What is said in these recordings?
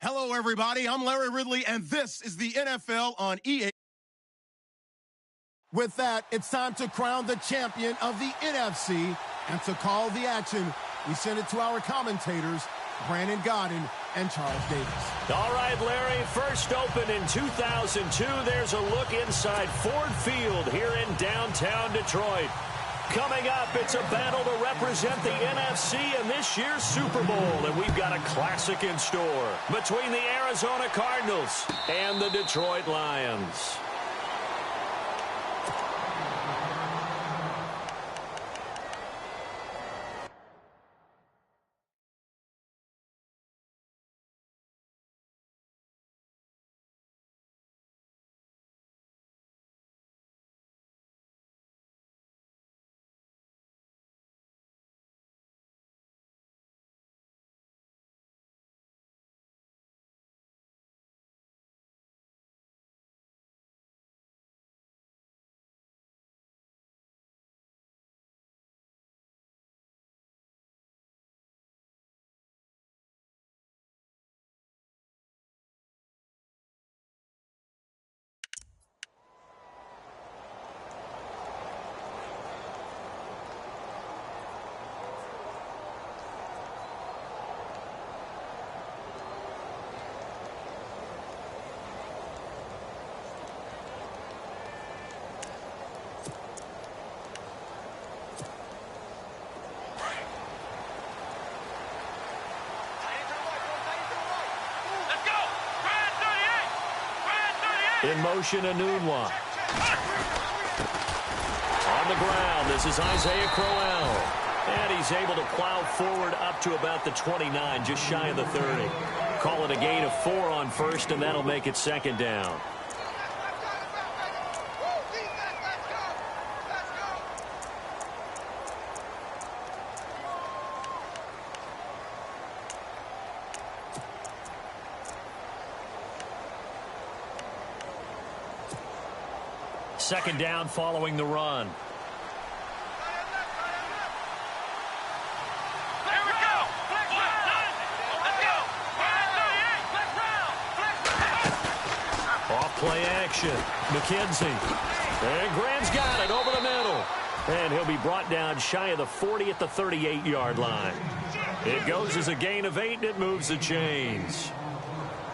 Hello, everybody. I'm Larry Ridley, and this is the NFL on EA. With that, it's time to crown the champion of the NFC. And to call the action, we send it to our commentators, Brandon Godden and Charles Davis. All right, Larry, first opened in 2002. There's a look inside Ford Field here in downtown Detroit. Coming up, it's a battle to represent the NFC in this year's Super Bowl, and we've got a classic in store between the Arizona Cardinals and the Detroit Lions. In motion, Anunwa. On the ground, this is Isaiah Crowell. And he's able to plow forward up to about the 29, just shy of the 30. Call it a gain of 4 on first, and that'll make it second down. Second down following the run. Off play action. McKenzie. And Graham's got it over the middle. And he'll be brought down shy of the 40 at the 38-yard line. It goes as a gain of 8, and it moves the chains.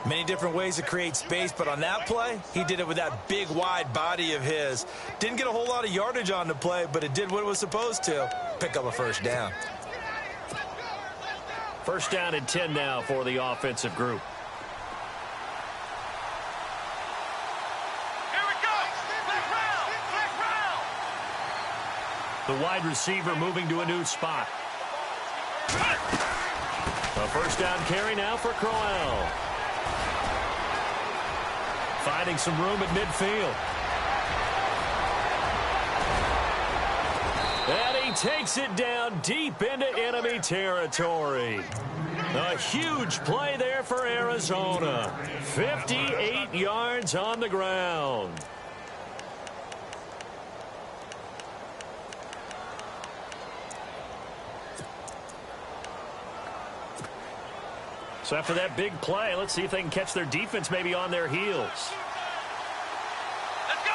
Many different ways to create space, but on that play, he did it with that big, wide body of his. Didn't get a whole lot of yardage on the play, but it did what it was supposed to. Pick up a first down. First down and 10 now for the offensive group. Here we go. Flick round. The wide receiver moving to a new spot. A first down carry now for Crowell. Finding some room at midfield. And he takes it down deep into enemy territory. A huge play there for Arizona. 58 yards on the ground. So after that big play, let's see if they can catch their defense maybe on their heels. Let's go.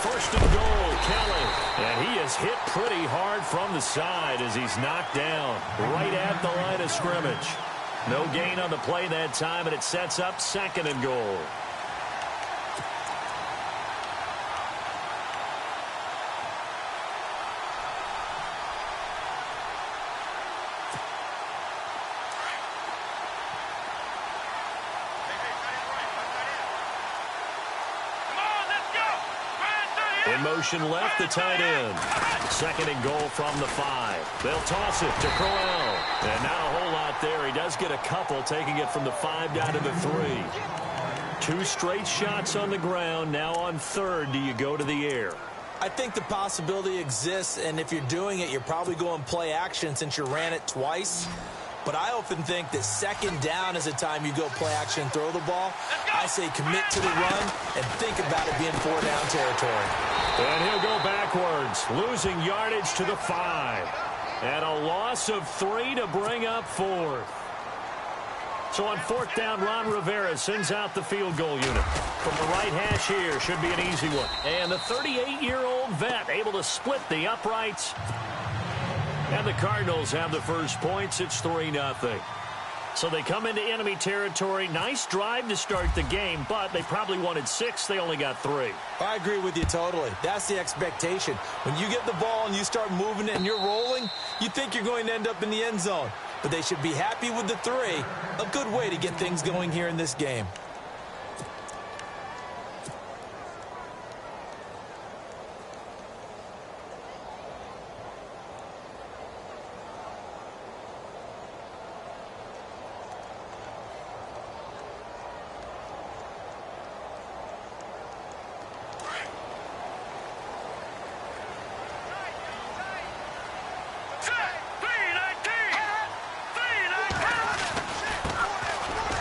First and goal, Kelly. And he is hit pretty hard from the side as he's knocked down right at the line of scrimmage. No gain on the play that time, and it sets up second and goal. In motion left, the tight end. Second and goal from the 5. They'll toss it to Crowell. And not a whole lot there. He does get a couple, taking it from the 5 down to the 3. 2 straight shots on the ground. Now on third, do you go to the air? I think the possibility exists, and if you're doing it, you're probably going play action since you ran it twice. But I often think that second down is a time you go play action, throw the ball. I say commit to the run and think about it being 4-down territory. And he'll go backwards, losing yardage to the 5. And a loss of 3 to bring up 4th. So on fourth down, Ron Rivera sends out the field goal unit. From the right hash here, should be an easy one. And the 38-year-old vet able to split the uprights. And the Cardinals have the first points. It's 3-0. So they come into enemy territory. Nice drive to start the game, but they probably wanted 6. They only got 3. I agree with you totally. That's the expectation. When you get the ball and you start moving it and you're rolling, you think you're going to end up in the end zone. But they should be happy with the 3. A good way to get things going here in this game.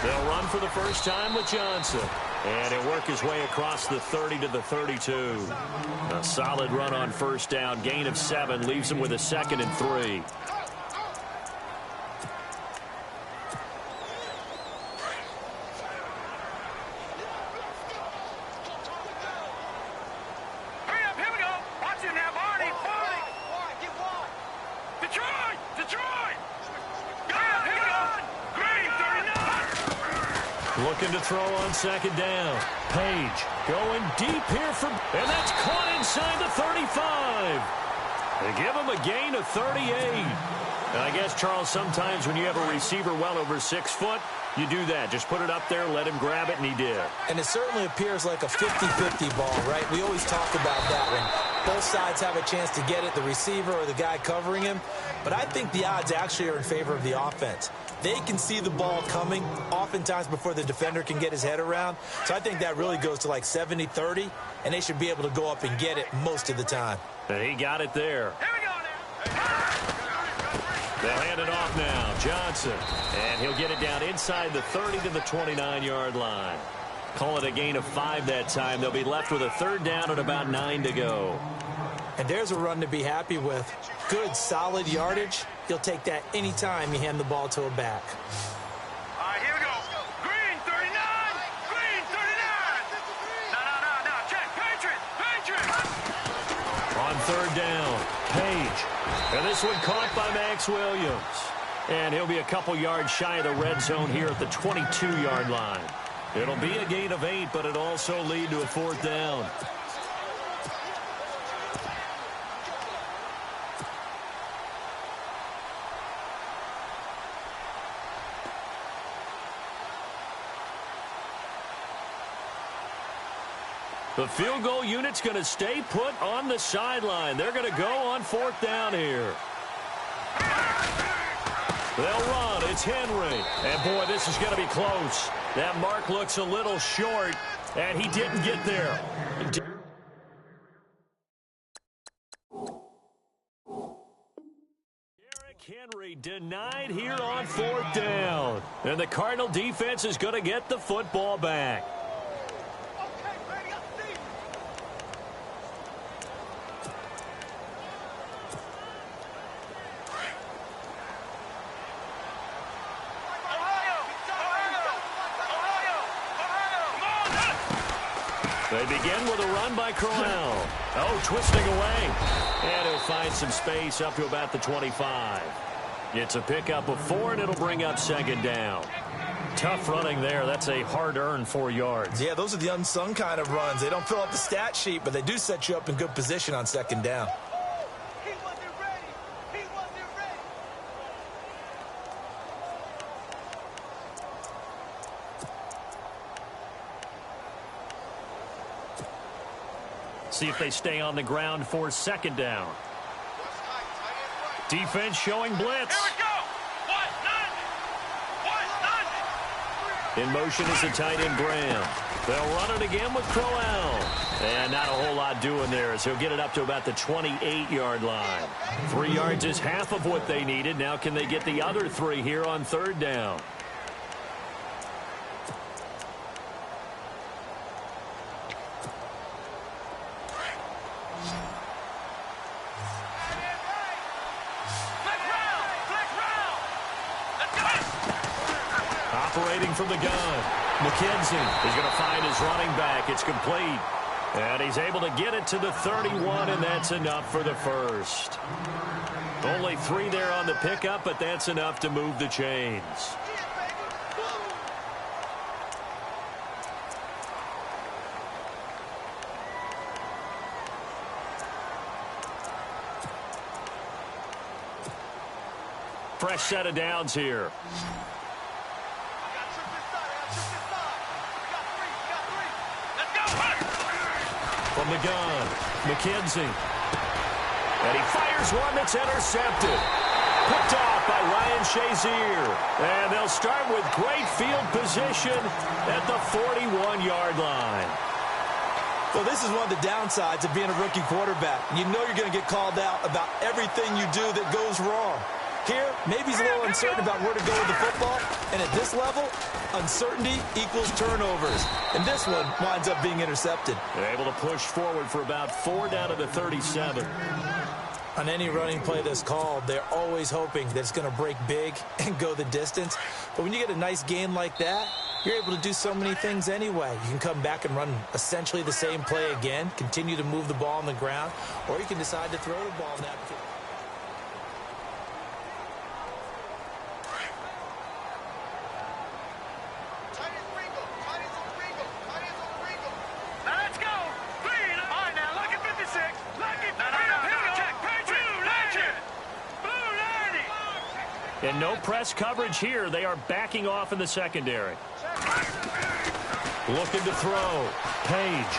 They'll run for the first time with Johnson. And he'll work his way across the 30 to the 32. A solid run on first down. Gain of 7 leaves him with a 2nd and 3. Looking to throw on second down. Page going deep here for, and that's caught inside the 35. They give him a gain of 38. And I guess, Charles, sometimes when you have a receiver well over 6 foot, you do that. Just put it up there, let him grab it, and he did. And it certainly appears like a 50-50 ball, right? We always talk about that when both sides have a chance to get it, the receiver or the guy covering him. But I think the odds actually are in favor of the offense. They can see the ball coming oftentimes before the defender can get his head around. So I think that really goes to like 70-30, and they should be able to go up and get it most of the time. And he got it there. Here we go now. They'll hand it off now. Johnson. And he'll get it down inside the 30 to the 29-yard line. Call it a gain of 5 that time. They'll be left with a 3rd down at about 9 to go. And there's a run to be happy with. Good, solid yardage. He'll take that anytime you hand the ball to a back. All right, here we go. Green 39. Green 39. No. Check. Patriot. On 3rd down, Page. And this one caught by Max Williams. And he'll be a couple yards shy of the red zone here at the 22-yard line. It'll be a gain of 8, but it'll also lead to a 4th down. The field goal unit's going to stay put on the sideline. They're going to go on 4th down here. They'll run. It's Henry. And, boy, this is going to be close. That mark looks a little short, and he didn't get there. Derrick Henry denied here on 4th down. And the Cardinal defense is going to get the football back. They begin with a run by Crowell. Oh, twisting away. And he'll find some space up to about the 25. It's a pickup of 4, and it'll bring up 2nd down. Tough running there. That's a hard-earned 4 yards. Yeah, those are the unsung kind of runs. They don't fill up the stat sheet, but they do set you up in good position on 2nd down. He wasn't ready. See if they stay on the ground for 2nd down. Defense showing blitz. Here we go. In motion is the tight end Graham. They'll run it again with Crowell. And not a whole lot doing there as he'll get it up to about the 28-yard line. 3 yards is half of what they needed. Now can they get the other 3 here on 3rd down? Operating from the gun. McKenzie is going to find his running back. It's complete. And he's able to get it to the 31, and that's enough for the first. Only 3 there on the pickup, but that's enough to move the chains. Fresh set of downs here. From the gun, McKenzie. And he fires one that's intercepted. Picked off by Ryan Shazier. And they'll start with great field position at the 41-yard line. Well, this is one of the downsides of being a rookie quarterback. You know you're going to get called out about everything you do that goes wrong. Here, maybe he's a little uncertain about where to go with the football. And at this level, uncertainty equals turnovers. And this one winds up being intercepted. They're able to push forward for about 4 down to the 37. On any running play that's called, they're always hoping that it's going to break big and go the distance. But when you get a nice gain like that, you're able to do so many things anyway. You can come back and run essentially the same play again, continue to move the ball on the ground, or you can decide to throw the ball in that. And no press coverage here. They are backing off in the secondary. Looking to throw. Page.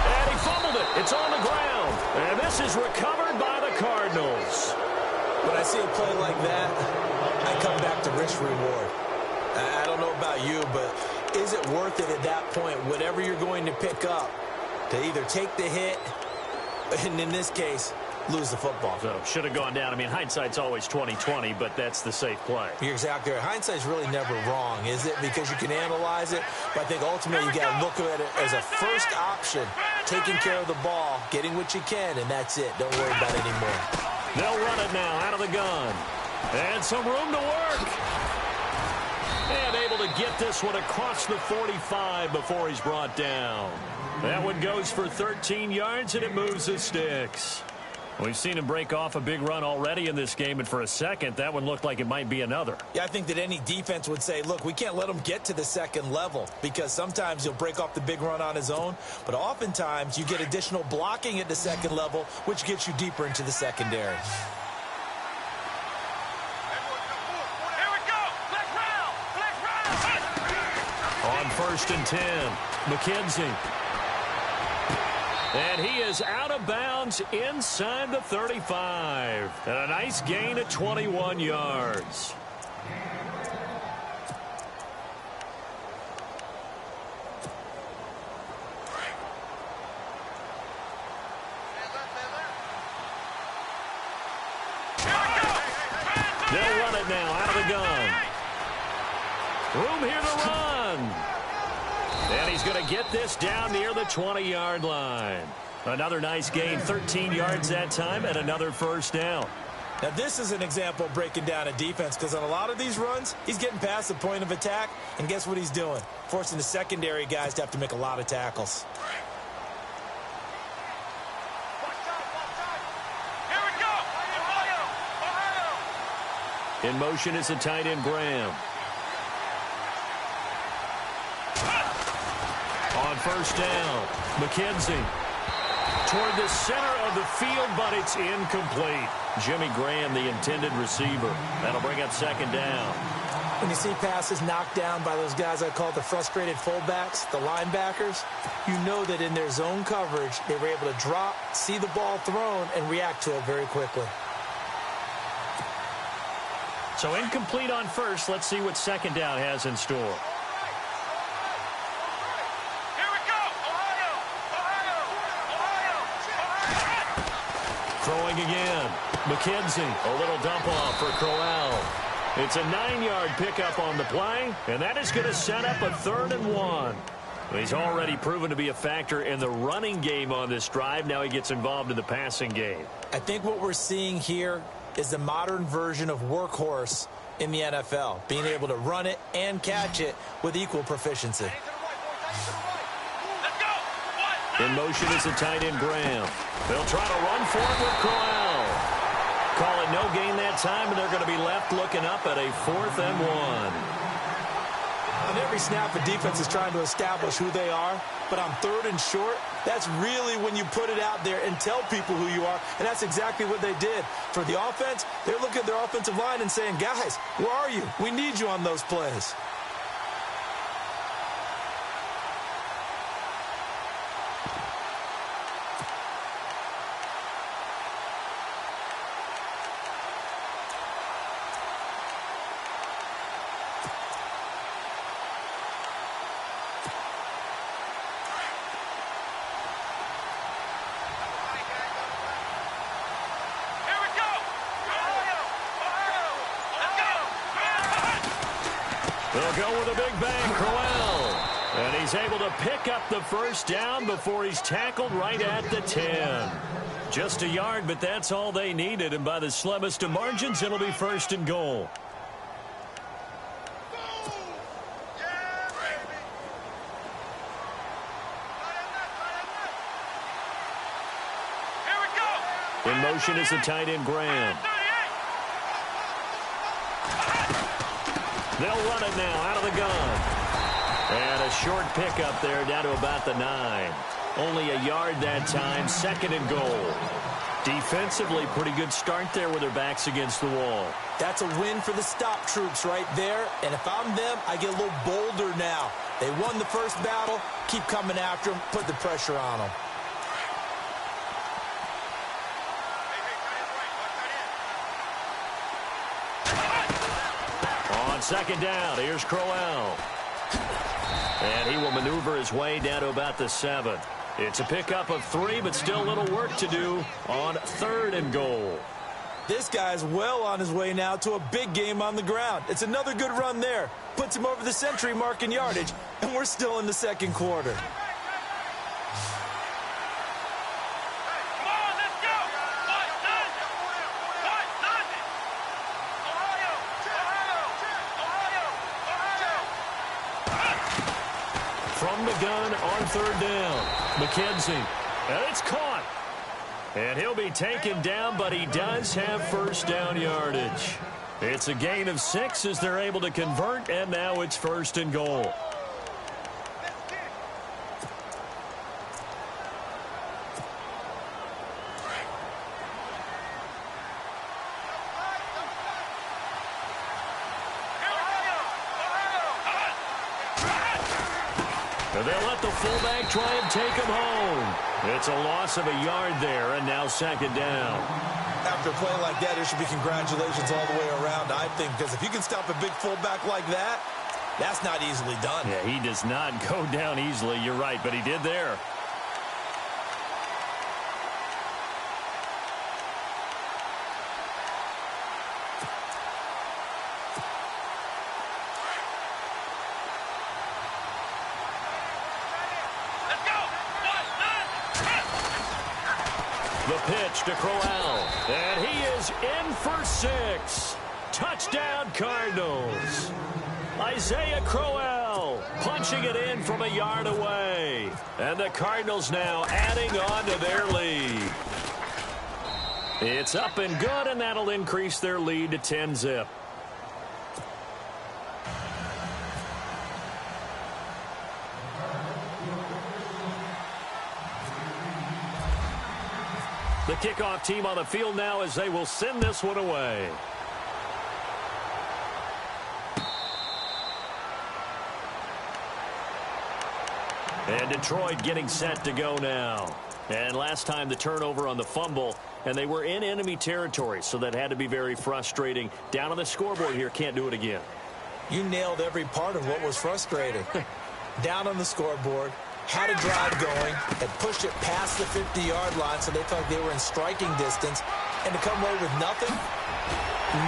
And he fumbled it. It's on the ground. And this is recovered by the Cardinals. When I see a play like that, I come back to risk reward. I don't know about you, but is it worth it at that point, whatever you're going to pick up, to either take the hit, and in this case, lose the football? So should have gone down. I mean, hindsight's always 20/20, but that's the safe play. You're exactly right. Hindsight's really never wrong, is it? Because you can analyze it, but I think ultimately you got to look at it as a first option, taking care of the ball, getting what you can, and that's it. Don't worry about it anymore. They'll run it now out of the gun. And some room to work. And able to get this one across the 45 before he's brought down. That one goes for 13 yards, and it moves the sticks. We've seen him break off a big run already in this game, and for a second, that one looked like it might be another. Yeah, I think that any defense would say, look, we can't let him get to the second level, because sometimes he'll break off the big run on his own, but oftentimes you get additional blocking at the second level, which gets you deeper into the secondary. On 1st and 10, McKenzie. And he is out of bounds inside the 35. And a nice gain at 21 yards. They'll run it now out of the gun. Room here to run. And he's going to get this down near the 20-yard line. Another nice gain, 13 yards that time, and another first down. Now, this is an example of breaking down a defense, because on a lot of these runs, he's getting past the point of attack, and guess what he's doing? Forcing the secondary guys to have to make a lot of tackles. In motion is the tight end, Graham. On 1st down, McKenzie toward the center of the field, but it's incomplete. Jimmy Graham, the intended receiver. That'll bring up 2nd down. When you see passes knocked down by those guys I call the frustrated fullbacks, the linebackers, you know that in their zone coverage, they were able to drop, see the ball thrown, and react to it very quickly. So incomplete on 1st. Let's see what 2nd down has in store. Throwing again. McKenzie. A little dump off for Crowell. It's a 9-yard pickup on the play, and that is going to set up a 3rd and 1. He's already proven to be a factor in the running game on this drive. Now he gets involved in the passing game. I think what we're seeing here is the modern version of workhorse in the NFL, being able to run it and catch it with equal proficiency. In motion is the tight end, Graham. They'll try to run for it with Crowell. Call it no gain that time, and they're going to be left looking up at a 4th and 1. On every snap, the defense is trying to establish who they are, but on 3rd and short, that's really when you put it out there and tell people who you are, and that's exactly what they did. For the offense, they're looking at their offensive line and saying, guys, where are you? We need you on those plays. They'll go with a big bang, Crowell. And he's able to pick up the first down before he's tackled right at the 10. Just a yard, but that's all they needed. And by the slimmest of margins, it'll be 1st and goal. In motion is the tight end, Graham. They'll run it now out of the gun. And a short pickup there down to about the 9. Only a yard that time, 2nd and goal. Defensively, pretty good start there with their backs against the wall. That's a win for the stop troops right there. And if I'm them, I get a little bolder now. They won the first battle. Keep coming after them. Put the pressure on them. On 2nd down, here's Crowell. And he will maneuver his way down to about the 7. It's a pickup of 3, but still a little work to do on 3rd and goal. This guy's well on his way now to a big game on the ground. It's another good run there. Puts him over the century mark in yardage, and we're still in the 2nd quarter. From the gun on 3rd down, McKenzie, and it's caught. And he'll be taken down, but he does have 1st down yardage. It's a gain of 6 as they're able to convert, and now it's 1st and goal. They'll let the fullback try and take him home. It's a loss of a yard there, and now 2nd down. After a play like that, there should be congratulations all the way around, I think, because if you can stop a big fullback like that, that's not easily done. Yeah, he does not go down easily. You're right, but he did there. The pitch to Crowell, and he is in for 6. Touchdown, Cardinals. Isaiah Crowell punching it in from a yard away. And the Cardinals now adding on to their lead. It's up and good, and that'll increase their lead to 10-zip. The kickoff team on the field now as they will send this one away. And Detroit getting set to go now. And last time the turnover on the fumble, and they were in enemy territory, so that had to be very frustrating. Down on the scoreboard here, can't do it again. You nailed every part of what was frustrating. Down on the scoreboard, had a drive going, had pushed it past the 50-yard line so they thought they were in striking distance, and to come away with nothing,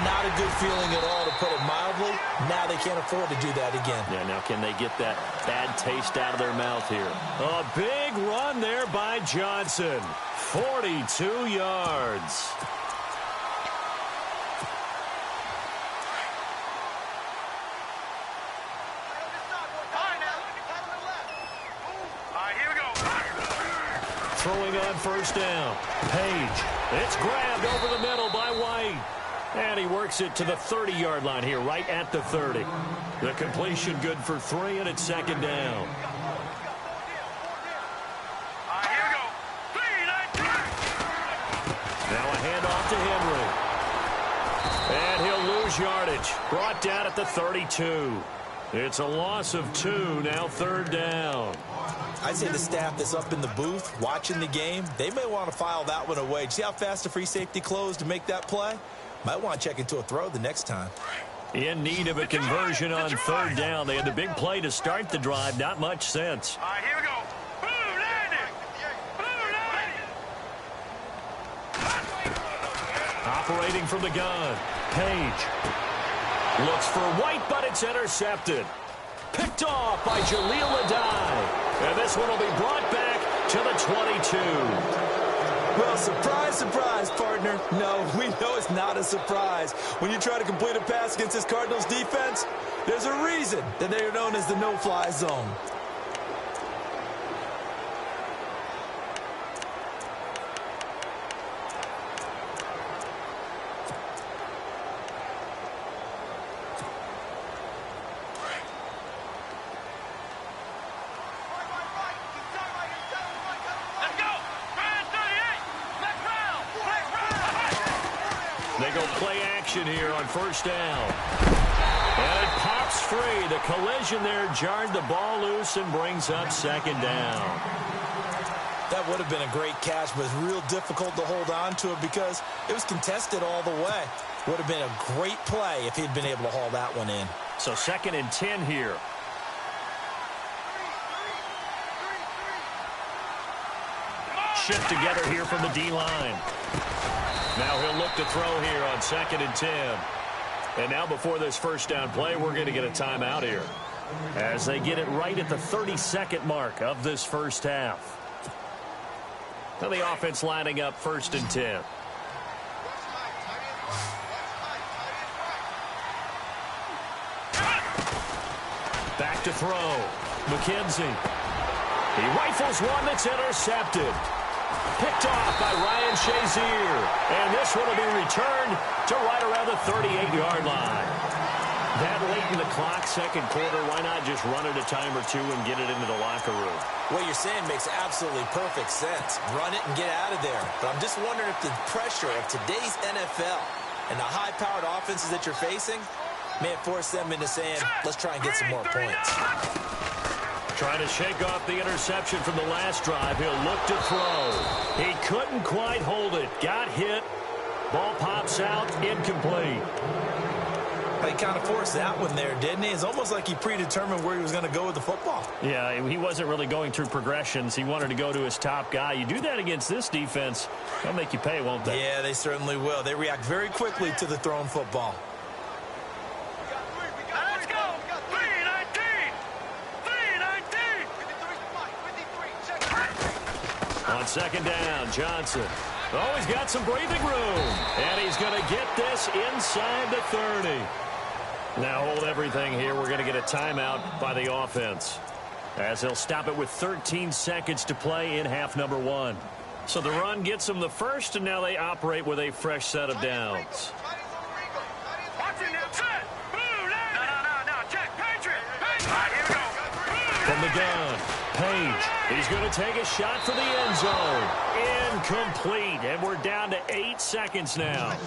not a good feeling at all, to put it mildly. Now they can't afford to do that again. Yeah, now can they get that bad taste out of their mouth here? A big run there by Johnson. 42 yards. throwing on first down. Page. It's grabbed over the middle by White. And he works it to the 30-yard line here, right at the 30. The completion good for 3, and it's second down. Here we go. 3, 9, 3. Now a handoff to Henry. And he'll lose yardage. Brought down at the 32. It's a loss of 2, now third down. I'd say the staff that's up in the booth watching the game, they may want to file that one away. See how fast the free safety closed to make that play? Might want to check into a throw the next time. In need of a conversion on third down. They had the big play to start the drive. Not much sense. Here we go. Blue landing. Blue landing. Operating from the gun. Page. Looks for White, but it's intercepted. Picked off by Jaleel Adai. And this one will be brought back to the 22. Well, surprise, surprise, partner. No, we know it's not a surprise. When you try to complete a pass against this Cardinals defense, there's a reason that they are known as the no-fly zone. They go play action here on first down. And it pops free. The collision there jarred the ball loose and brings up second down. That would have been a great catch, but it's real difficult to hold on to it because it was contested all the way. Would have been a great play if he'd been able to haul that one in. So 2nd and 10 here. Shift together here from the D-line. Now he'll look to throw here on 2nd and 10. And now before this first down play, we're going to get a timeout here as they get it right at the 32nd mark of this first half. Now the offense lining up 1st and 10. Back to throw. McKenzie. He rifles one that's intercepted. Picked off by Ryan Shazier. And this one will be returned to right around the 38-yard line. That late in the clock, second quarter, why not just run it a time or two and get it into the locker room? What you're saying makes absolutely perfect sense. Run it and get out of there. But I'm just wondering if the pressure of today's NFL and the high-powered offenses that you're facing may have forced them into saying, let's try and get some more points. Trying to shake off the interception from the last drive. He'll look to throw. He couldn't quite hold it. Got hit. Ball pops out. Incomplete. He kind of forced that one there, didn't he? It's almost like he predetermined where he was going to go with the football. Yeah, he wasn't really going through progressions. He wanted to go to his top guy. You do that against this defense, they'll make you pay, won't they? Yeah, they certainly will. They react very quickly to the thrown football. Let's go. 3-19. On second down, Johnson. Oh, he's got some breathing room. And he's going to get this inside the 30. Now hold everything here. We're going to get a timeout by the offense, as they'll stop it with 13 seconds to play in half number 1. So the run gets them the first, and now they operate with a fresh set of downs. From the gun, Page. He's going to take a shot for the end zone. Incomplete. And we're down to 8 seconds now.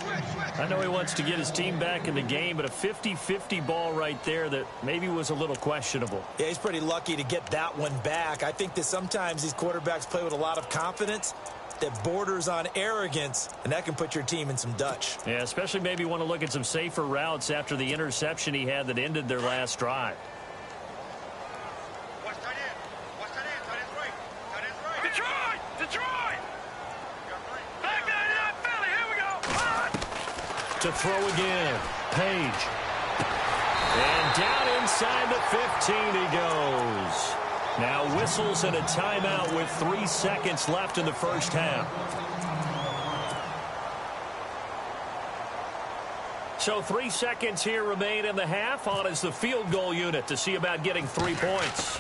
I know he wants to get his team back in the game, but a 50-50 ball right there that maybe was a little questionable. Yeah, he's pretty lucky to get that one back. I think that sometimes these quarterbacks play with a lot of confidence that borders on arrogance, and that can put your team in some Dutch. Yeah, especially maybe want to look at some safer routes after the interception he had that ended their last drive. To throw again, Page. And down inside the 15 he goes. Now whistles and a timeout with 3 seconds left in the first half. So 3 seconds here remain in the half. On is the field goal unit to see about getting 3 points.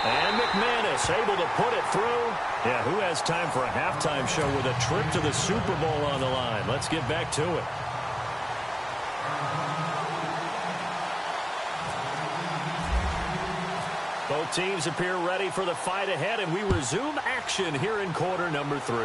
And McManus able to put it through. Yeah, who has time for a halftime show with a trip to the Super Bowl on the line? Let's get back to it. Both teams appear ready for the fight ahead, and we resume action here in quarter number 3.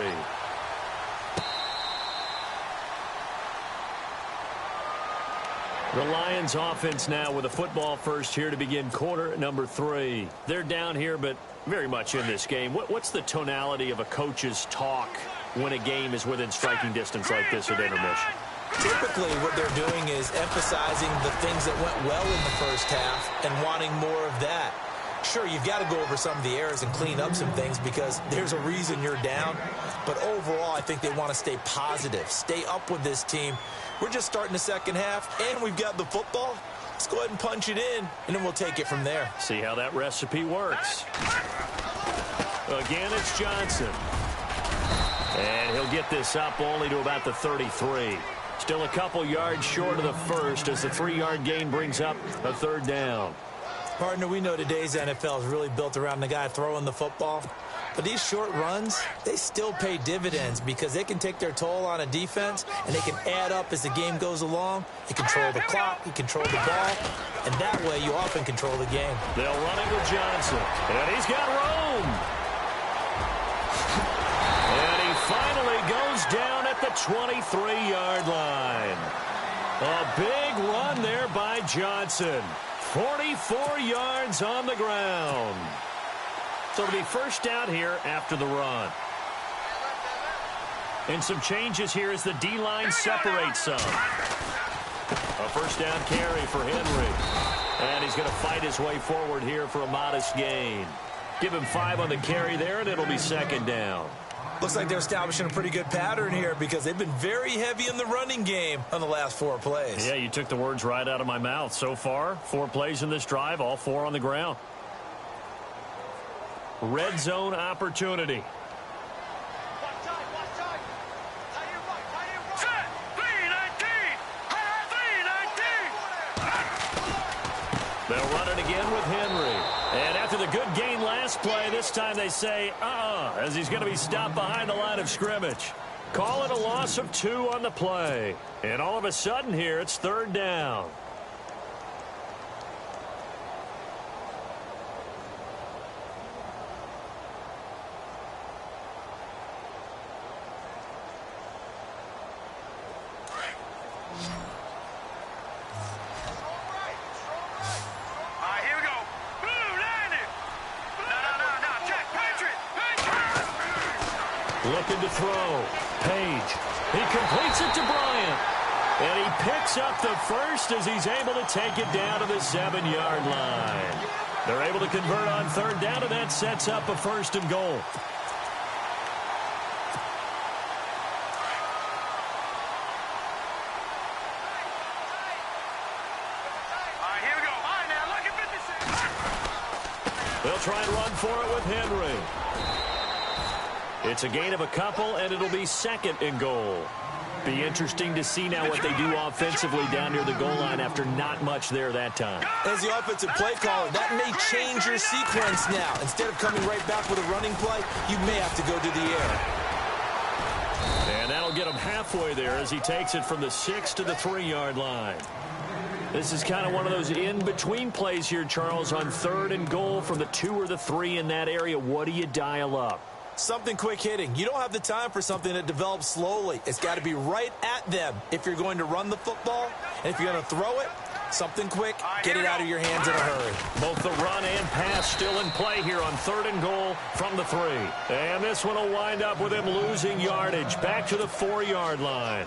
The Lions offense now with a football first here to begin quarter number 3. They're down here, but very much in this game. What's the tonality of a coach's talk when a game is within striking distance like this at intermission? Typically, what they're doing is emphasizing the things that went well in the first half and wanting more of that. Sure, you've got to go over some of the errors and clean up some things because there's a reason you're down. But overall, I think they want to stay positive, stay up with this team. We're just starting the second half, and we've got the football. Let's go ahead and punch it in, and then we'll take it from there. See how that recipe works. Again, it's Johnson. And he'll get this up only to about the 33. Still a couple yards short of the first as the 3-yard gain brings up a third down. Partner, we know today's NFL is really built around the guy throwing the football. But these short runs, they still pay dividends because they can take their toll on a defense, and they can add up as the game goes along. You control the clock, you control the ball, and that way you often control the game. They'll run it with Johnson, and he's got room. And he finally goes down at the 23-yard line. A big run there by Johnson. 44 yards on the ground. So it'll be first down here after the run. And some changes here as the D-line separates some. A first down carry for Henry. And he's going to fight his way forward here for a modest gain. Give him 5 on the carry there, and it'll be second down. Looks like they're establishing a pretty good pattern here because they've been very heavy in the running game on the last 4 plays. Yeah, you took the words right out of my mouth. So far, 4 plays in this drive, all 4 on the ground. Red zone opportunity. They'll run it again with Henry. And after the good gain last play, this time they say, as he's going to be stopped behind the line of scrimmage. Call it a loss of 2 on the play. And all of a sudden here, it's third down. Looking to throw. Page. He completes it to Bryant. And he picks up the first as he's able to take it down to the 7-yard line. They're able to convert on third down, and that sets up a first and goal. Here we go. All right, now, look at 56. They'll try and run for it with Henry. It's a gain of a couple, and it'll be second and goal. Be interesting to see now what they do offensively down near the goal line after not much there that time. As the offensive play caller, that may change your sequence now. Instead of coming right back with a running play, you may have to go to the air. And that'll get him halfway there as he takes it from the 6 to the 3-yard line. This is kind of one of those in-between plays here, Charles, on third and goal from the 2 or the 3 in that area. What do you dial up? Something quick hitting. You don't have the time for something that develops slowly. It's got to be right at them if you're going to run the football. And if you're going to throw it, something quick, get it out of your hands in a hurry. Both the run and pass still in play here on third and goal from the 3. And this one will wind up with him losing yardage back to the 4-yard line.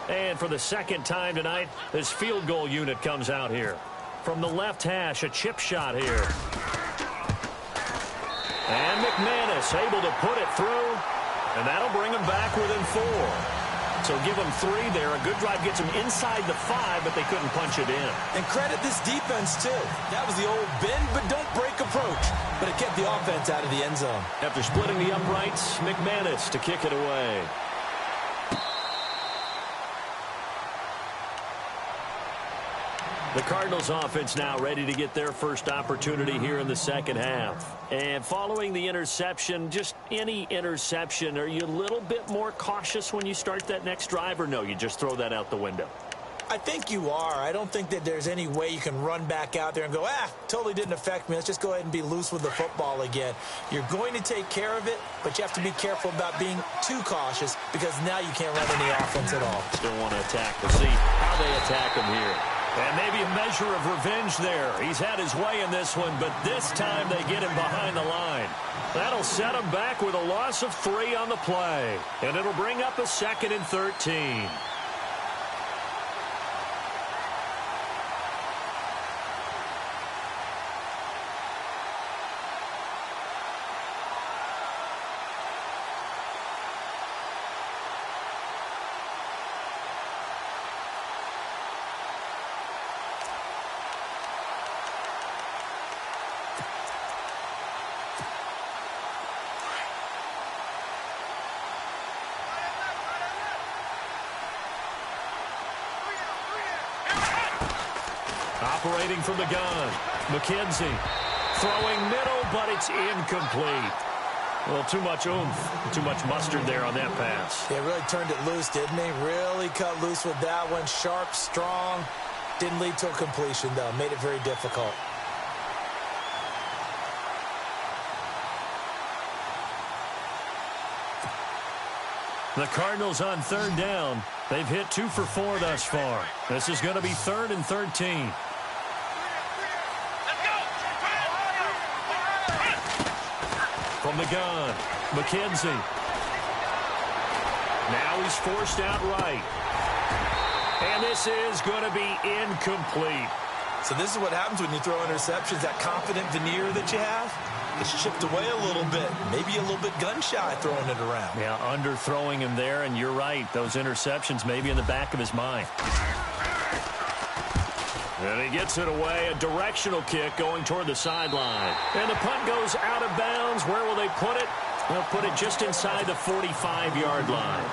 And for the second time tonight, this field goal unit comes out here. From the left hash, a chip shot here. And McManus able to put it through, and that'll bring him back within 4. So give them 3 there. A good drive gets them inside the 5, but they couldn't punch it in. And credit this defense, too. That was the old bend but don't break approach, but it kept the offense out of the end zone. After splitting the uprights, McManus to kick it away. The Cardinals offense now ready to get their first opportunity here in the second half. And following the interception, just any interception, are you a little bit more cautious when you start that next drive, or no, you just throw that out the window? I think you are. I don't think that there's any way you can run back out there and go, totally didn't affect me. Let's just go ahead and be loose with the football again. You're going to take care of it, but you have to be careful about being too cautious because now you can't run any offense at all. Still want to attack. We'll see how they attack him here. And maybe a measure of revenge there. He's had his way in this one, but this time they get him behind the line. That'll set him back with a loss of 3 on the play. And it'll bring up a 2nd and 13. Operating from the gun, McKenzie throwing middle, but it's incomplete. Well, too much oomph, too much mustard there on that pass. Yeah, really turned it loose, didn't he? Really cut loose with that one. Sharp, strong. Didn't lead to a completion, though. Made it very difficult. The Cardinals on 3rd down. They've hit 2 for 4 thus far. This is going to be 3rd and 13. From the gun, McKenzie. Now he's forced out right. And this is going to be incomplete. So this is what happens when you throw interceptions. That confident veneer that you have, it's chipped away a little bit. Maybe a little bit gun-shy throwing it around. Yeah, underthrowing him there, and you're right. Those interceptions maybe in the back of his mind. And he gets it away, a directional kick going toward the sideline. And the punt goes out of bounds. Where will they put it? They'll put it just inside the 45-yard line.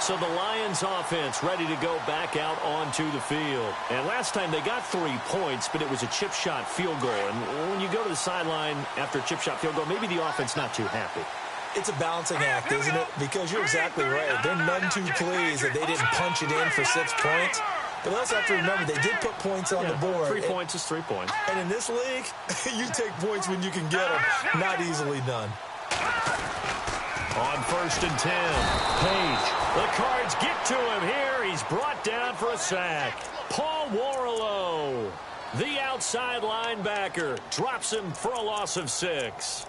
So the Lions offense ready to go back out onto the field. And last time they got 3 points, but it was a chip shot field goal. And when you go to the sideline after a chip shot field goal, maybe the offense not too happy. It's a balancing act, isn't it? Because you're exactly right. They're none too pleased that they didn't punch it in for 6 points. But also have to remember, they did put points on the board. 3 points is 3 points. And in this league, you take points when you can get them. Not easily done. On 1st and 10, Page. The Cards get to him here. He's brought down for a sack. Paul Warlow, the outside linebacker, drops him for a loss of 6.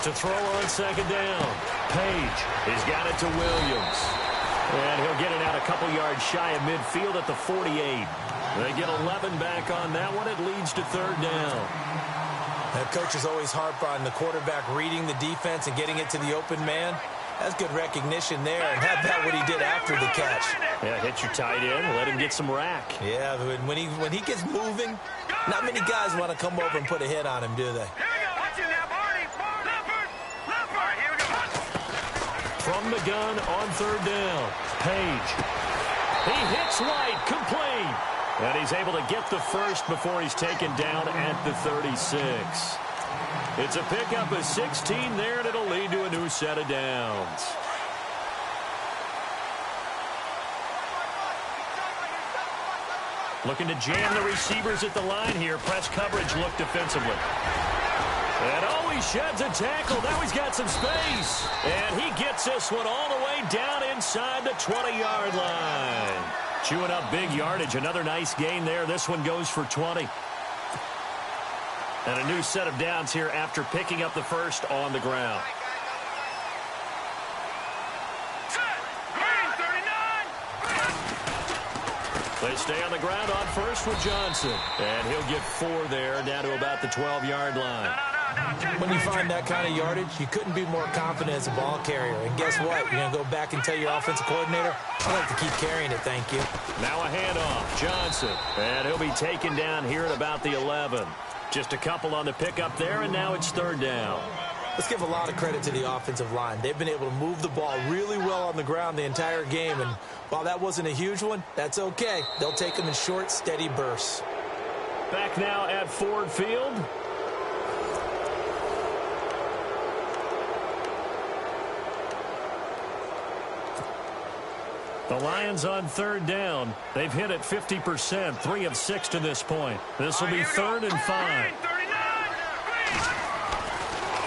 To throw on 2nd down. Page. He's got it to Williams. And he'll get it out a couple yards shy of midfield at the 48. They get 11 back on that one. It leads to 3rd down. That coach is always harp on the quarterback reading the defense and getting it to the open man. That's good recognition there. And how about what he did after the catch? Yeah, hit your tight end. Let him get some rack. Yeah, when he gets moving, not many guys want to come over and put a hit on him, do they? From the gun on 3rd down. Page. He hits White, complete. And he's able to get the first before he's taken down at the 36. It's a pickup of 16 there, and it'll lead to a new set of downs. Looking to jam the receivers at the line here. Press coverage look defensively. And he sheds a tackle. Now he's got some space. And he gets this one all the way down inside the 20-yard line. Chewing up big yardage. Another nice gain there. This one goes for 20. And a new set of downs here after picking up the first on the ground. They stay on the ground on first with Johnson. And he'll get 4 there, down to about the 12-yard line. When you find that kind of yardage, you couldn't be more confident as a ball carrier. And guess what? You're going to go back and tell your offensive coordinator, I'd like to keep carrying it, thank you. Now a handoff. Johnson. And he'll be taken down here at about the 11. Just a couple on the pickup there, and now it's third down. Let's give a lot of credit to the offensive line. They've been able to move the ball really well on the ground the entire game. And while that wasn't a huge one, that's okay. They'll take them in short, steady bursts. Back now at Ford Field. The Lions on third down. They've hit it 50%, 3 of 6 to this point. This will be 3rd and 5.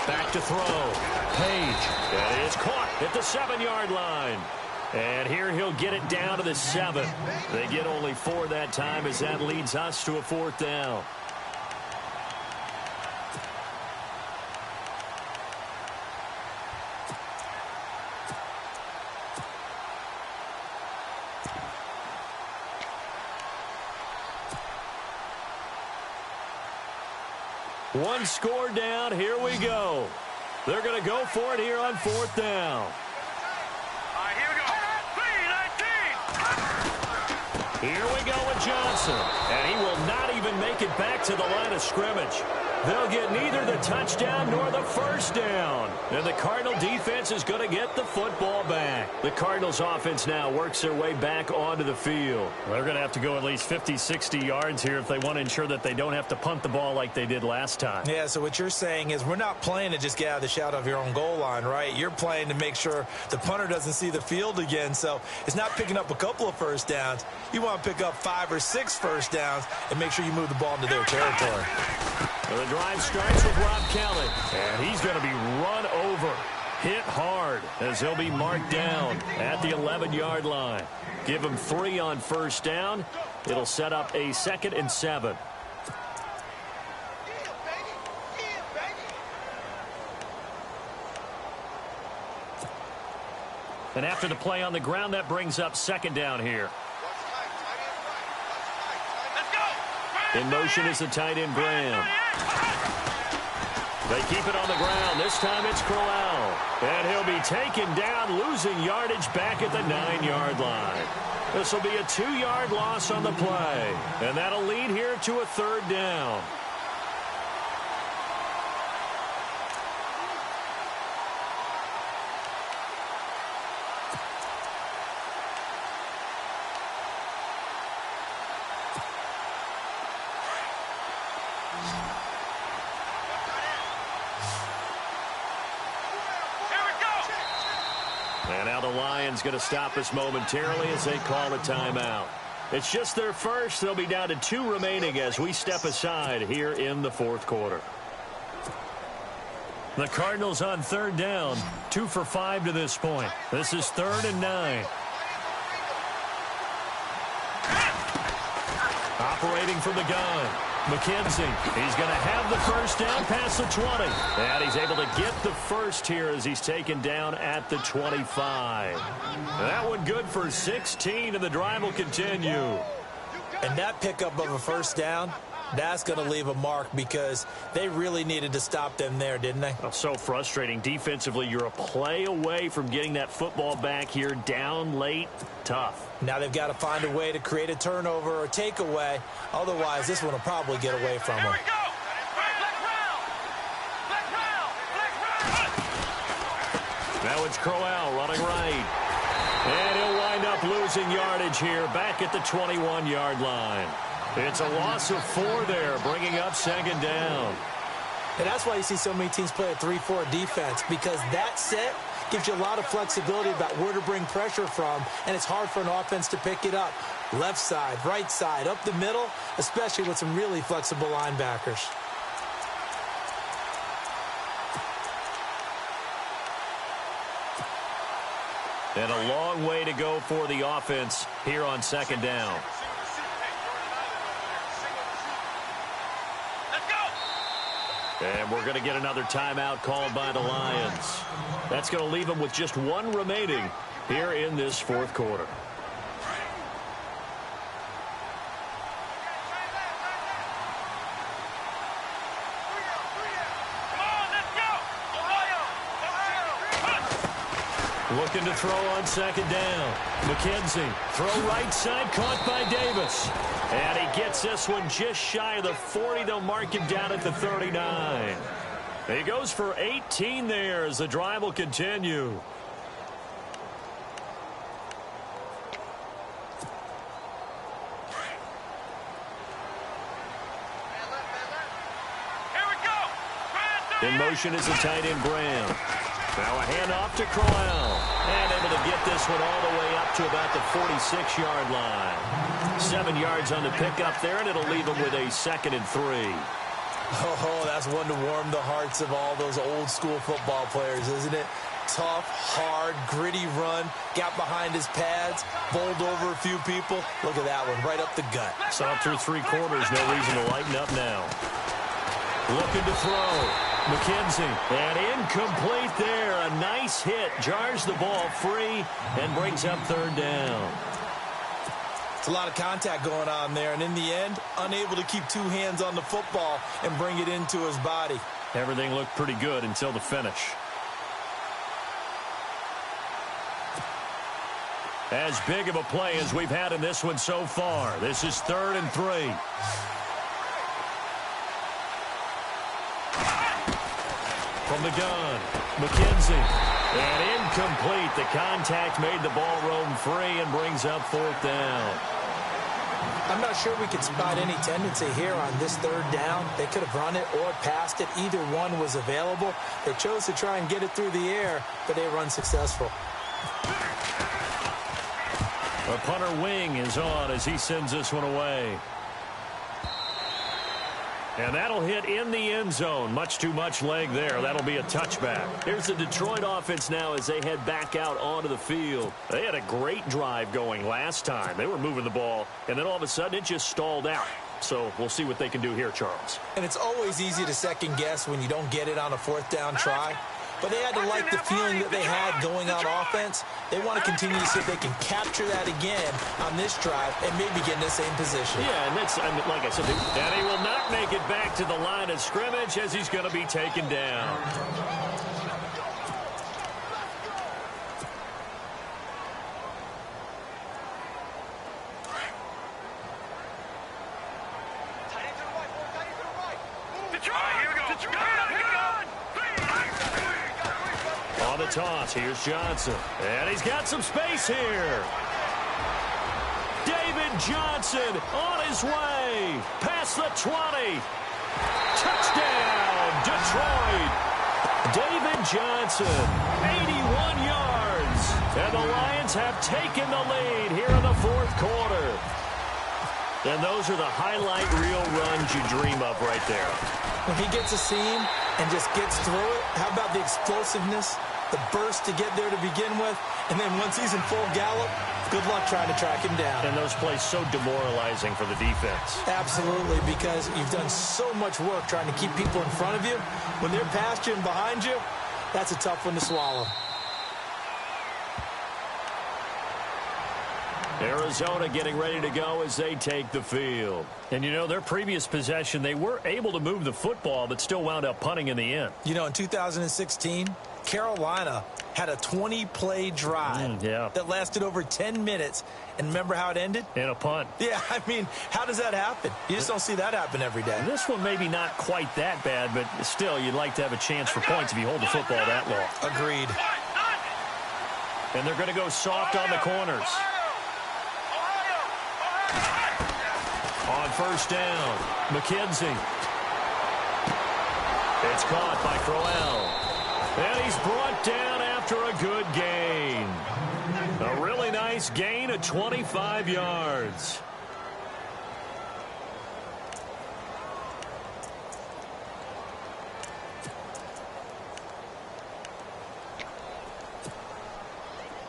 Back to throw. Page. And it's caught at the 7-yard line. And here he'll get it down to the 7. They get only 4 that time as that leads us to a 4th down. One score down. Here we go. They're going to go for it here on 4th down. Here we go. 3-19. Here we go with Johnson. And he will not even make it back to the line of scrimmage. They'll get neither the touchdown nor the first down. And the Cardinal defense is going to get the football back. The Cardinals offense now works their way back onto the field. They're going to have to go at least 50, 60 yards here if they want to ensure that they don't have to punt the ball like they did last time. Yeah, so what you're saying is we're not playing to just get out of the shadow of your own goal line, right? You're playing to make sure the punter doesn't see the field again. So it's not picking up a couple of first downs. You want to pick up 5 or 6 first downs and make sure you move the ball into their territory. Well, the drive starts with Rob Kelly, and he's going to be run over, hit hard, as he'll be marked down at the 11-yard line. Give him 3 on first down. It'll set up a 2nd and 7. And after the play on the ground, that brings up 2nd down here. In motion is the tight end, Graham. They keep it on the ground. This time it's Crowell. And he'll be taken down, losing yardage back at the 9-yard line. This will be a 2-yard loss on the play. And that'll lead here to a 3rd down. And now the Lions going to stop us momentarily as they call a timeout. It's just their first. They'll be down to 2 remaining as we step aside here in the 4th quarter. The Cardinals on 3rd down, 2 for 5 to this point. This is 3rd and 9. Operating from the gun. McKenzie, he's going to have the first down past the 20. And he's able to get the first here as he's taken down at the 25. That one good for 16, and the drive will continue. And that pickup of a first down, that's going to leave a mark because they really needed to stop them there, didn't they? Oh, so frustrating. Defensively, you're a play away from getting that football back here down late. Tough. Now they've got to find a way to create a turnover or takeaway. Otherwise, this one will probably get away from them. Now it's Crowell running right. And he'll wind up losing yardage here back at the 21-yard line. It's a loss of 4 there, bringing up 2nd down. And that's why you see so many teams play a 3-4 defense, because that set gives you a lot of flexibility about where to bring pressure from, and it's hard for an offense to pick it up. Left side, right side, up the middle, especially with some really flexible linebackers. And a long way to go for the offense here on 2nd down. And we're going to get another timeout called by the Lions. That's going to leave them with just 1 remaining here in this 4th quarter. Looking to throw on second down. McKenzie, throw right side, caught by Davis. And he gets this one just shy of the 40. They'll mark him down at the 39. He goes for 18 there as the drive will continue. Here we go. In motion is the tight end Graham. Now a handoff to Crowell. And able to get this one all the way up to about the 46-yard line. 7 yards on the pickup there, and it'll leave him with a 2nd and 3. Oh, that's one to warm the hearts of all those old-school football players, isn't it? Tough, hard, gritty run. Got behind his pads, bowled over a few people. Look at that one, right up the gut. Saw through 3 quarters, no reason to lighten up now. Looking to throw. McKenzie, and incomplete there. A nice hit, jars the ball free, and brings up 3rd down. It's a lot of contact going on there, and in the end, unable to keep 2 hands on the football and bring it into his body. Everything looked pretty good until the finish. As big of a play as we've had in this one so far. This is 3rd and 3. From the gun, McKenzie, and incomplete. The contact made the ball roam free and brings up 4th down. I'm not sure we could spot any tendency here on this 3rd down. They could have run it or passed it. Either one was available. They chose to try and get it through the air, but they were unsuccessful. The punter wing is on as he sends this one away. And that'll hit in the end zone. Much too much leg there. That'll be a touchback. Here's the Detroit offense now as they head back out onto the field. They had a great drive going last time. They were moving the ball, and then all of a sudden it just stalled out. So we'll see what they can do here, Charles. And it's always easy to second guess when you don't get it on a 4th down try. But they had to like the feeling that they had going on offense. They want to continue to see if they can capture that again on this drive and maybe get in the same position. Yeah, and that's, like I said, and he will not make it back to the line of scrimmage as he's going to be taken down. On the toss, here's Johnson. And he's got some space here. David Johnson on his way. Past the 20. Touchdown, Detroit. David Johnson, 81 yards. And the Lions have taken the lead here in the 4th quarter. And those are the highlight reel runs you dream of right there. When he gets a seam and just gets through it, how about the explosiveness, the burst to get there to begin with, and then once he's in full gallop, good luck trying to track him down. And those plays so demoralizing for the defense. Absolutely, because you've done so much work trying to keep people in front of you. When they're past you and behind you, that's a tough one to swallow. Arizona getting ready to go as they take the field. And, you know, their previous possession, they were able to move the football, but still wound up punting in the end. You know, in 2016, Carolina had a 20-play drive that lasted over 10 minutes. And remember how it ended? In a punt. Yeah, I mean, how does that happen? You just don't see that happen every day. This one maybe not quite that bad, but still, you'd like to have a chance for points if you hold the football that long. Agreed. And they're going to go soft on the corners. On 1st down, McKenzie. It's caught by Crowell. And he's brought down after a good gain. A really nice gain of 25 yards.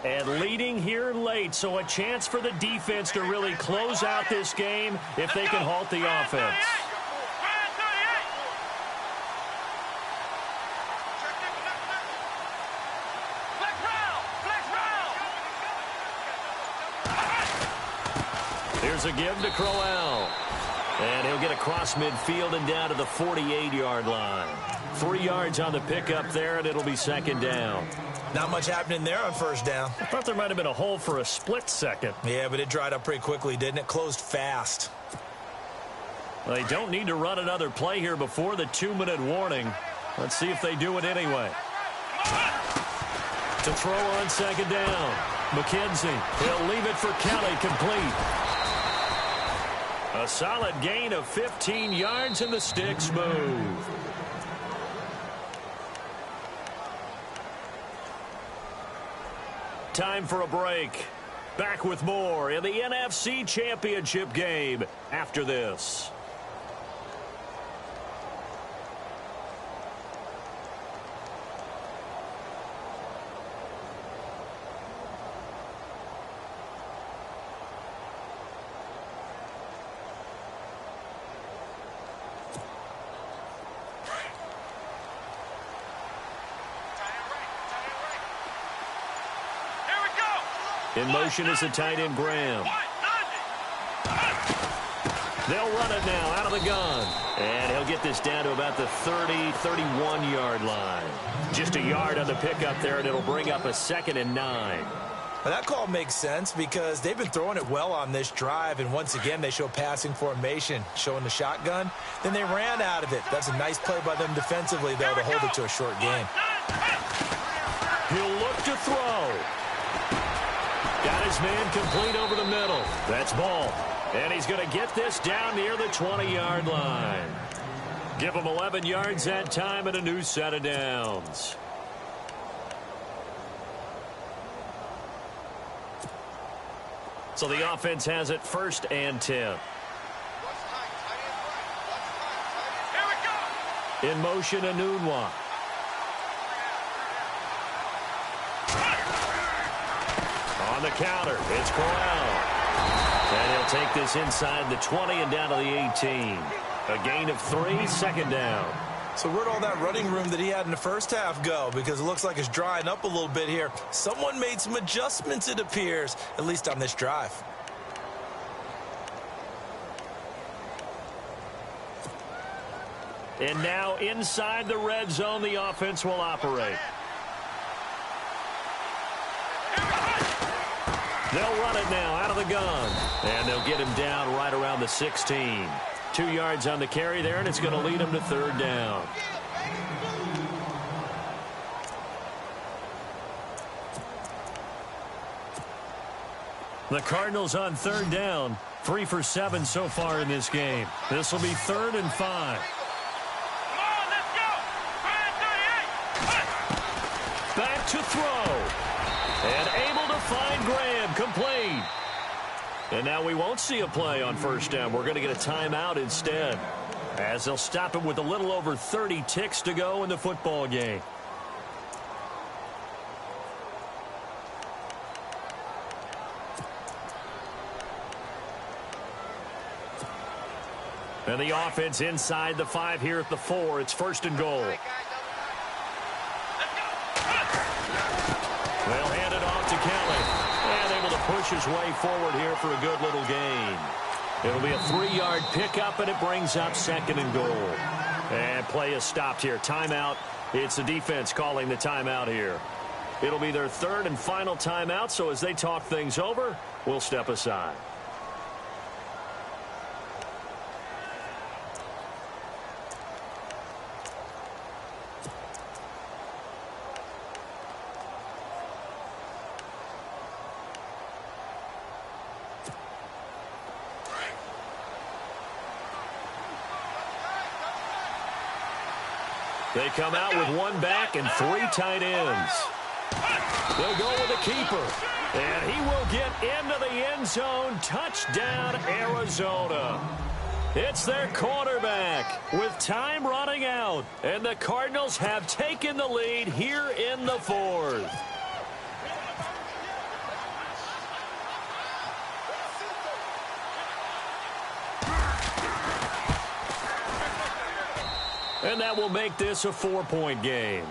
And leading here late, so a chance for the defense to really close out this game if they can halt the offense. Here's a give to Crowell. And he'll get across midfield and down to the 48-yard line. 3 yards on the pickup there, and it'll be 2nd down. Not much happening there on first down. I thought there might have been a hole for a split second. Yeah, but it dried up pretty quickly, didn't it? Closed fast. They don't need to run another play here before the 2-minute warning. Let's see if they do it anyway. To throw on second down. McKenzie, he'll leave it for Kelly, complete. A solid gain of 15 yards, and the sticks move. Time for a break. Back with more in the NFC Championship game after this. In motion is the tight end, Graham. They'll run it now out of the gun. And he'll get this down to about the 30, 31-yard line. Just a yard on the pickup there, and it'll bring up a 2nd and 9. Well, that call makes sense because they've been throwing it well on this drive, and once again they show passing formation, showing the shotgun. Then they ran out of it. That's a nice play by them defensively, though, to hold it to a short gain. He'll look to throw. Got his man complete over the middle. That's ball. And he's going to get this down near the 20-yard line. Give him 11 yards that time and a new set of downs. So the offense has it 1st and 10. In motion, Anunwa. On the counter, it's Corral. And he'll take this inside the 20 and down to the 18. A gain of 3, 2nd down. So where'd all that running room that he had in the first half go? Because it looks like it's drying up a little bit here. Someone made some adjustments, it appears, at least on this drive. And now inside the red zone, the offense will operate. They'll run it now out of the gun. And they'll get him down right around the 16. 2 yards on the carry there, and it's going to lead him to 3rd down. The Cardinals on 3rd down. 3 for 7 so far in this game. This will be 3rd and 5. Back to throw. And able to find Graham, complete. And now we won't see a play on 1st down. We're going to get a timeout instead, as they'll stop him with a little over 30 ticks to go in the football game. And the offense inside the 5 here at the 4. It's 1st and goal. They'll hand it off to Kelly. And able to push his way forward here for a good little gain. It'll be a 3-yard pickup, and it brings up 2nd and goal. And play is stopped here. Timeout. It's the defense calling the timeout here. It'll be their 3rd and final timeout, so as they talk things over, we'll step aside. They come out with 1 back and 3 tight ends. They'll go with a keeper. And he will get into the end zone. Touchdown, Arizona. It's their quarterback with time running out. And the Cardinals have taken the lead here in the 4th. And that will make this a 4-point game.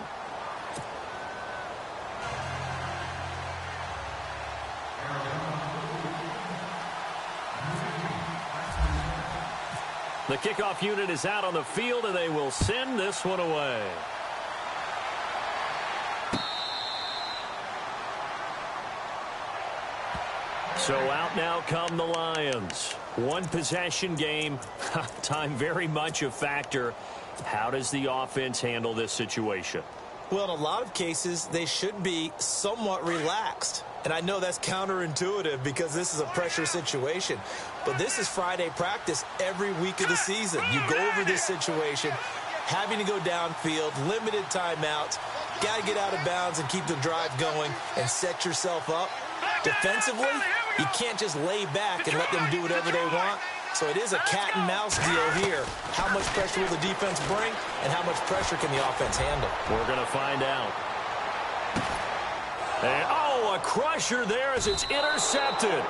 The kickoff unit is out on the field, and they will send this one away. So out now come the Lions. One possession game. Time very much a factor. How does the offense handle this situation? Well, in a lot of cases, they should be somewhat relaxed. And I know that's counterintuitive because this is a pressure situation. But this is Friday practice every week of the season. You go over this situation, having to go downfield, limited timeouts, got to get out of bounds and keep the drive going and set yourself up. Defensively, you can't just lay back and let them do whatever they want. So it is a cat and mouse deal here. How much pressure will the defense bring, and how much pressure can the offense handle? We're going to find out. And, oh, a crusher there as it's intercepted.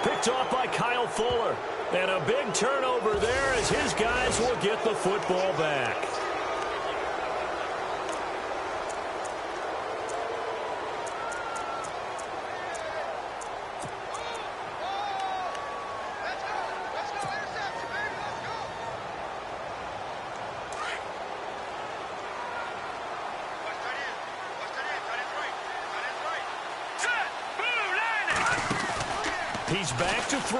Picked off by Kyle Fuller. And a big turnover there as his guys will get the football back. He's back to throw.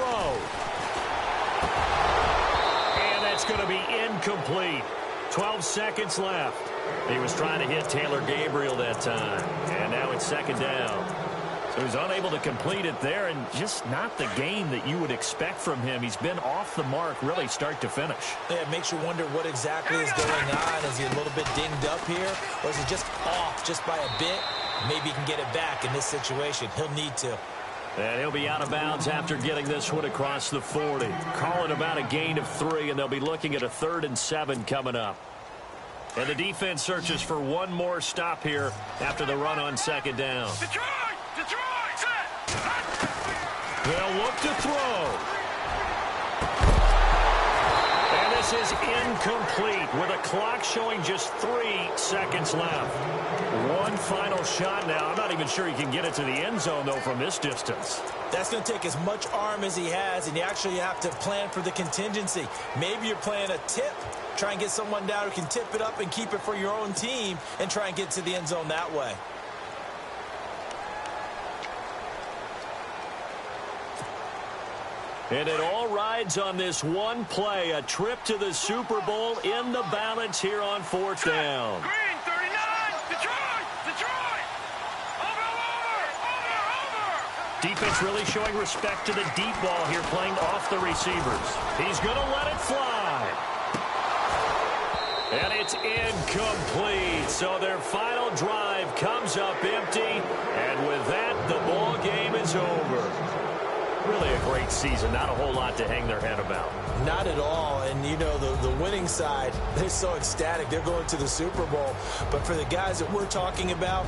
And that's going to be incomplete. 12 seconds left. He was trying to hit Taylor Gabriel that time. And now it's second down. So he's unable to complete it there, and just not the game that you would expect from him. He's been off the mark really start to finish. Yeah, it makes you wonder what exactly is going on. Is he a little bit dinged up here, or is he just off just by a bit? Maybe he can get it back in this situation. He'll need to. And he'll be out of bounds after getting this one across the 40. Calling about a gain of 3, and they'll be looking at a 3rd and 7 coming up. And the defense searches for one more stop here after the run on second down. Detroit! Set! They'll look to throw. And this is incomplete with a clock showing just 3 seconds left. One final shot now. I'm not even sure he can get it to the end zone, though, from this distance. That's going to take as much arm as he has, and you actually have to plan for the contingency. Maybe you're playing a tip. Try and get someone down who can tip it up and keep it for your own team and try and get to the end zone that way. And it all rides on this one play. A trip to the Super Bowl in the balance here on 4th down. Green, 39! Detroit! Over! Defense really showing respect to the deep ball here, playing off the receivers. He's going to let it fly. And it's incomplete. So their final drive comes up empty. And with that, the ball game is over. Really a great season. Not a whole lot to hang their head about. Not at all. And, you know, the winning side, they're so ecstatic. They're going to the Super Bowl. But for the guys that we're talking about,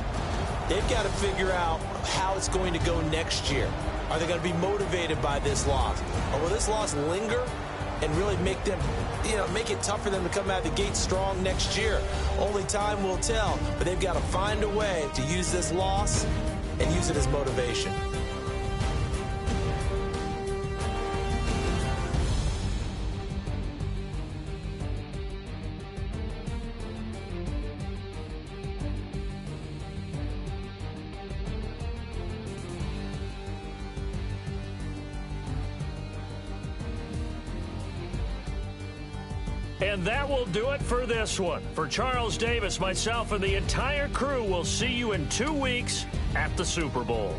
they've got to figure out how it's going to go next year. Are they going to be motivated by this loss? Or will this loss linger and really make them, you know, make it tough for them to come out of the gate strong next year? Only time will tell. But they've got to find a way to use this loss and use it as motivation. And that will do it for this one. For Charles Davis, myself, and the entire crew, we'll see you in 2 weeks at the Super Bowl.